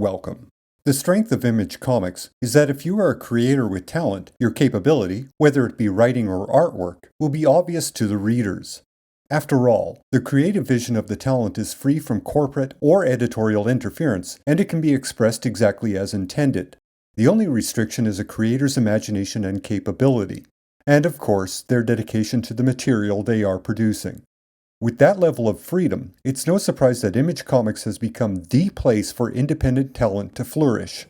welcome. The strength of Image Comics is that if you are a creator with talent, your capability, whether it be writing or artwork, will be obvious to the readers. After all, the creative vision of the talent is free from corporate or editorial interference, and it can be expressed exactly as intended. The only restriction is a creator's imagination and capability, and of course, their dedication to the material they are producing. With that level of freedom, it's no surprise that Image Comics has become the place for independent talent to flourish.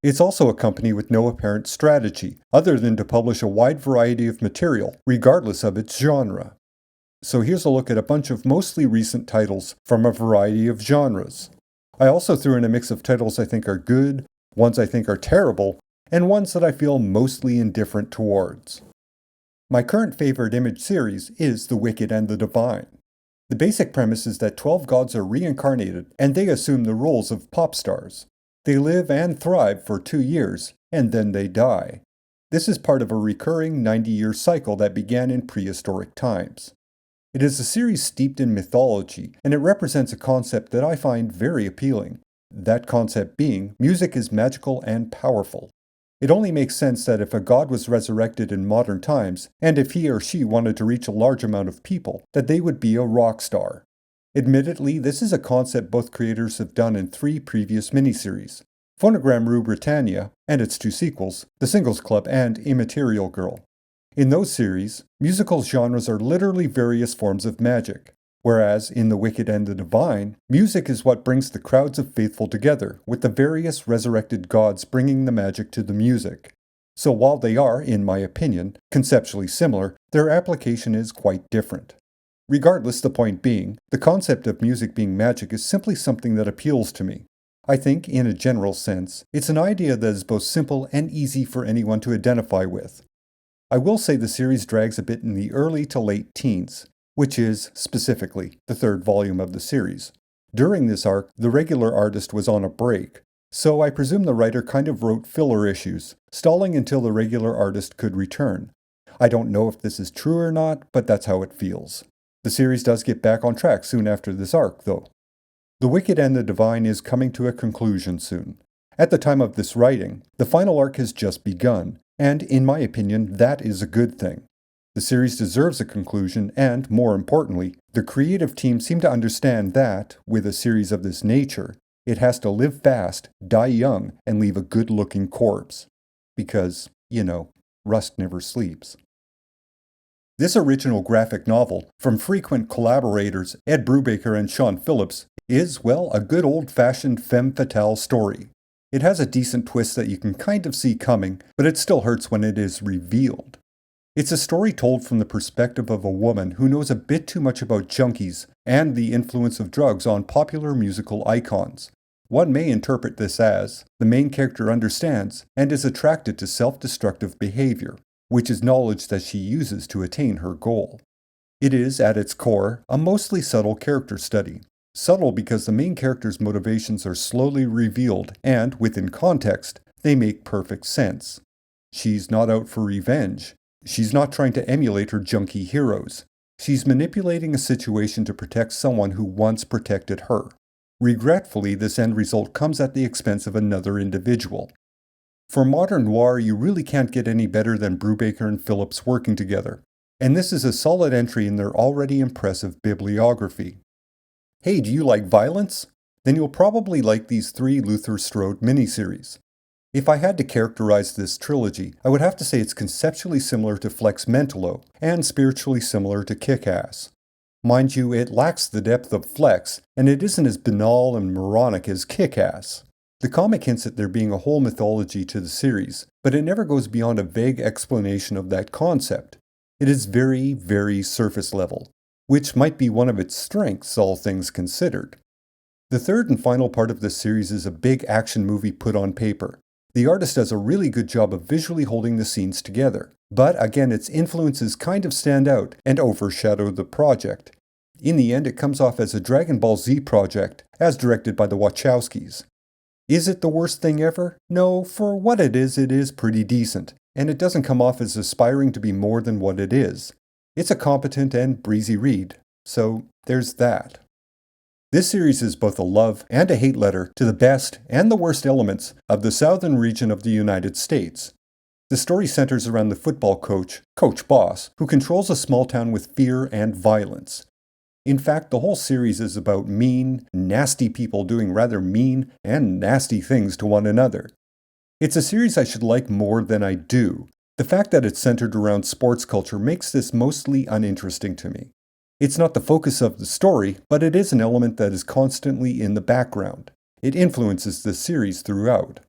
It's also a company with no apparent strategy, other than to publish a wide variety of material, regardless of its genre. So here's a look at a bunch of mostly recent titles from a variety of genres. I also threw in a mix of titles I think are good, ones I think are terrible, and ones that I feel mostly indifferent towards. My current favorite Image series is The Wicked and the Divine. The basic premise is that 12 gods are reincarnated, and they assume the roles of pop stars. They live and thrive for 2 years, and then they die. This is part of a recurring 90-year cycle that began in prehistoric times. It is a series steeped in mythology, and it represents a concept that I find very appealing. That concept being, music is magical and powerful. It only makes sense that if a god was resurrected in modern times, and if he or she wanted to reach a large amount of people, that they would be a rock star. Admittedly, this is a concept both creators have done in 3 previous miniseries, Phonogram Rue Britannia, and its 2 sequels, The Singles Club and Immaterial Girl. In those series, musical genres are literally various forms of magic. Whereas, in The Wicked and the Divine, music is what brings the crowds of faithful together, with the various resurrected gods bringing the magic to the music. So while they are, in my opinion, conceptually similar, their application is quite different. Regardless, the point being, the concept of music being magic is simply something that appeals to me. I think, in a general sense, it's an idea that is both simple and easy for anyone to identify with. I will say the series drags a bit in the early to late teens, which is, specifically, the 3rd volume of the series. During this arc, the regular artist was on a break, so I presume the writer kind of wrote filler issues, stalling until the regular artist could return. I don't know if this is true or not, but that's how it feels. The series does get back on track soon after this arc, though. The Wicked and the Divine is coming to a conclusion soon. At the time of this writing, the final arc has just begun, and in my opinion, that is a good thing. The series deserves a conclusion, and, more importantly, the creative team seem to understand that, with a series of this nature, it has to live fast, die young, and leave a good-looking corpse. Because, rust never sleeps. This original graphic novel, from frequent collaborators Ed Brubaker and Sean Phillips, is, well, a good old-fashioned femme fatale story. It has a decent twist that you can kind of see coming, but it still hurts when it is revealed. It's a story told from the perspective of a woman who knows a bit too much about Junkies and the influence of drugs on popular musical icons. One may interpret this as, the main character understands and is attracted to self-destructive behavior, which is knowledge that she uses to attain her goal. It is, at its core, a mostly subtle character study. Subtle because the main character's motivations are slowly revealed and, within context, they make perfect sense. She's not out for revenge. She's not trying to emulate her junkie heroes. She's manipulating a situation to protect someone who once protected her. Regretfully, this end result comes at the expense of another individual. For modern noir, you really can't get any better than Brubaker and Philips working together, and this is a solid entry in their already impressive bibliography. Hey, do you like violence? Then you'll probably like these 3 Luther Strode miniseries. If I had to characterize this trilogy, I would have to say it's conceptually similar to Flex Mentalo, and spiritually similar to Kick-Ass. Mind you, it lacks the depth of Flex, and it isn't as banal and moronic as Kick-Ass. The comic hints at there being a whole mythology to the series, but it never goes beyond a vague explanation of that concept. It is very, very surface level, which might be one of its strengths, all things considered. The 3rd and final part of this series is a big action movie put on paper. The artist does a really good job of visually holding the scenes together, but again its influences kind of stand out and overshadow the project. In the end, it comes off as a Dragon Ball Z project, as directed by the Wachowskis. Is it the worst thing ever? No, for what it is pretty decent, and it doesn't come off as aspiring to be more than what it is. It's a competent and breezy read, so there's that. This series is both a love and a hate letter to the best and the worst elements of the southern region of the United States. The story centers around the football coach, Coach Boss, who controls a small town with fear and violence. In fact, the whole series is about mean, nasty people doing rather mean and nasty things to one another. It's a series I should like more than I do. The fact that it's centered around sports culture makes this mostly uninteresting to me. It's not the focus of the story, but it is an element that is constantly in the background. It influences the series throughout.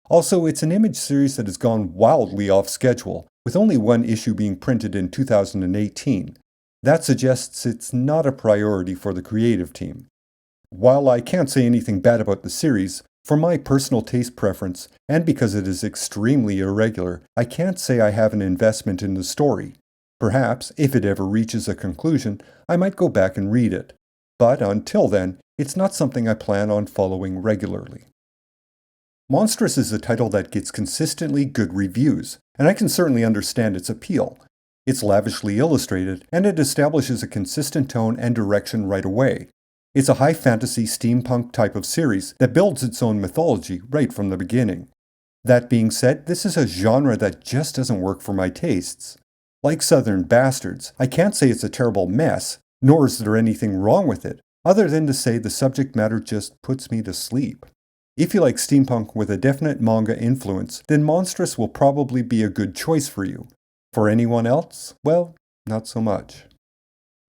Also, it's an Image series that has gone wildly off schedule, with only one issue being printed in 2018. That suggests it's not a priority for the creative team. While I can't say anything bad about the series, for my personal taste preference, and because it is extremely irregular, I can't say I have an investment in the story. Perhaps, if it ever reaches a conclusion, I might go back and read it. But until then, it's not something I plan on following regularly. Monstrous is a title that gets consistently good reviews, and I can certainly understand its appeal. It's lavishly illustrated, and it establishes a consistent tone and direction right away. It's a high fantasy steampunk type of series that builds its own mythology right from the beginning. That being said, this is a genre that just doesn't work for my tastes. Like Southern Bastards, I can't say it's a terrible mess, nor is there anything wrong with it, other than to say the subject matter just puts me to sleep. If you like steampunk with a definite manga influence, then Monstrous will probably be a good choice for you. For anyone else, well, not so much.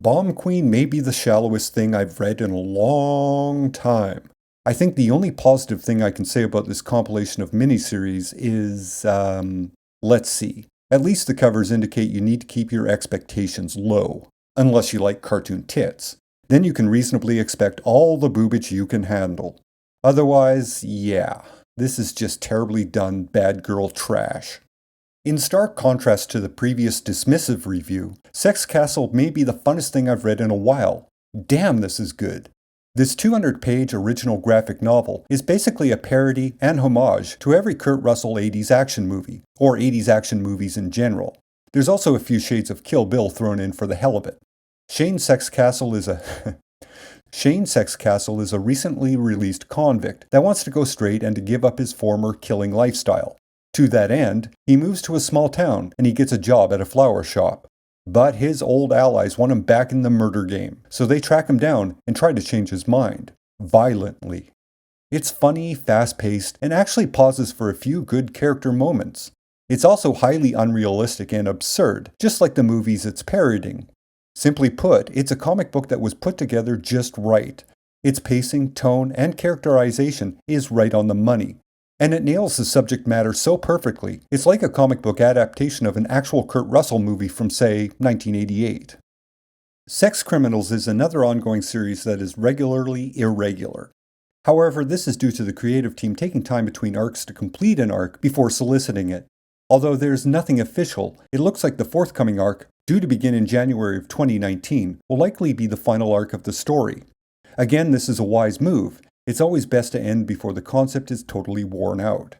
McQueen may be the shallowest thing I've read in a long time. I think the only positive thing I can say about this compilation of miniseries is, let's see. At least the covers indicate you need to keep your expectations low, unless you like cartoon tits. Then you can reasonably expect all the boobage you can handle. Otherwise, yeah, this is just terribly done bad girl trash. In stark contrast to the previous dismissive review, Sexcastle may be the funnest thing I've read in a while. Damn, this is good. This 200-page original graphic novel is basically a parody and homage to every Kurt Russell 80s action movie, or 80s action movies in general. There's also a few shades of Kill Bill thrown in for the hell of it. Shane Sexcastle is a recently released convict that wants to go straight and to give up his former killing lifestyle. To that end, he moves to a small town and he gets a job at a flower shop. But his old allies want him back in the murder game, so they track him down and try to change his mind. Violently. It's funny, fast-paced, and actually pauses for a few good character moments. It's also highly unrealistic and absurd, just like the movies it's parodying. Simply put, it's a comic book that was put together just right. Its pacing, tone, and characterization is right on the money. And it nails the subject matter so perfectly, it's like a comic book adaptation of an actual Kurt Russell movie from, say, 1988. Sex Criminals is another ongoing series that is regularly irregular. However, this is due to the creative team taking time between arcs to complete an arc before soliciting it. Although there's nothing official, it looks like the forthcoming arc, due to begin in January of 2019, will likely be the final arc of the story. Again, this is a wise move. It's always best to end before the concept is totally worn out.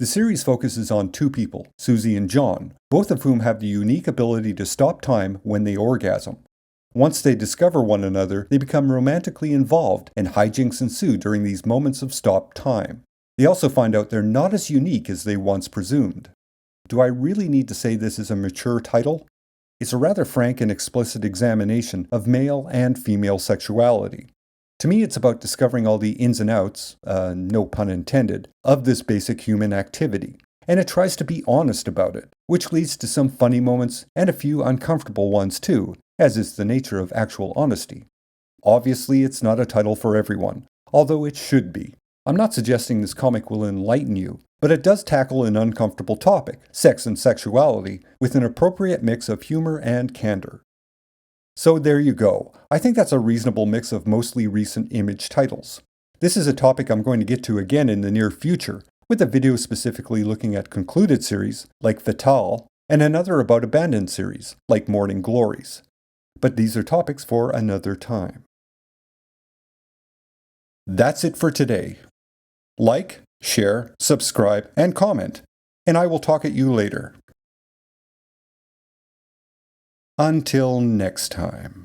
The series focuses on two people, Susie and John, both of whom have the unique ability to stop time when they orgasm. Once they discover one another, they become romantically involved, and hijinks ensue during these moments of stopped time. They also find out they're not as unique as they once presumed. Do I really need to say this is a mature title? It's a rather frank and explicit examination of male and female sexuality. To me, it's about discovering all the ins and outs, no pun intended, of this basic human activity. And it tries to be honest about it, which leads to some funny moments and a few uncomfortable ones too, as is the nature of actual honesty. Obviously, it's not a title for everyone, although it should be. I'm not suggesting this comic will enlighten you, but it does tackle an uncomfortable topic, sex and sexuality, with an appropriate mix of humor and candor. So there you go. I think that's a reasonable mix of mostly recent Image titles. This is a topic I'm going to get to again in the near future, with a video specifically looking at concluded series, like Fatale, and another about abandoned series, like Morning Glories. But these are topics for another time. That's it for today. Like, share, subscribe, and comment, and I will talk at you later. Until next time.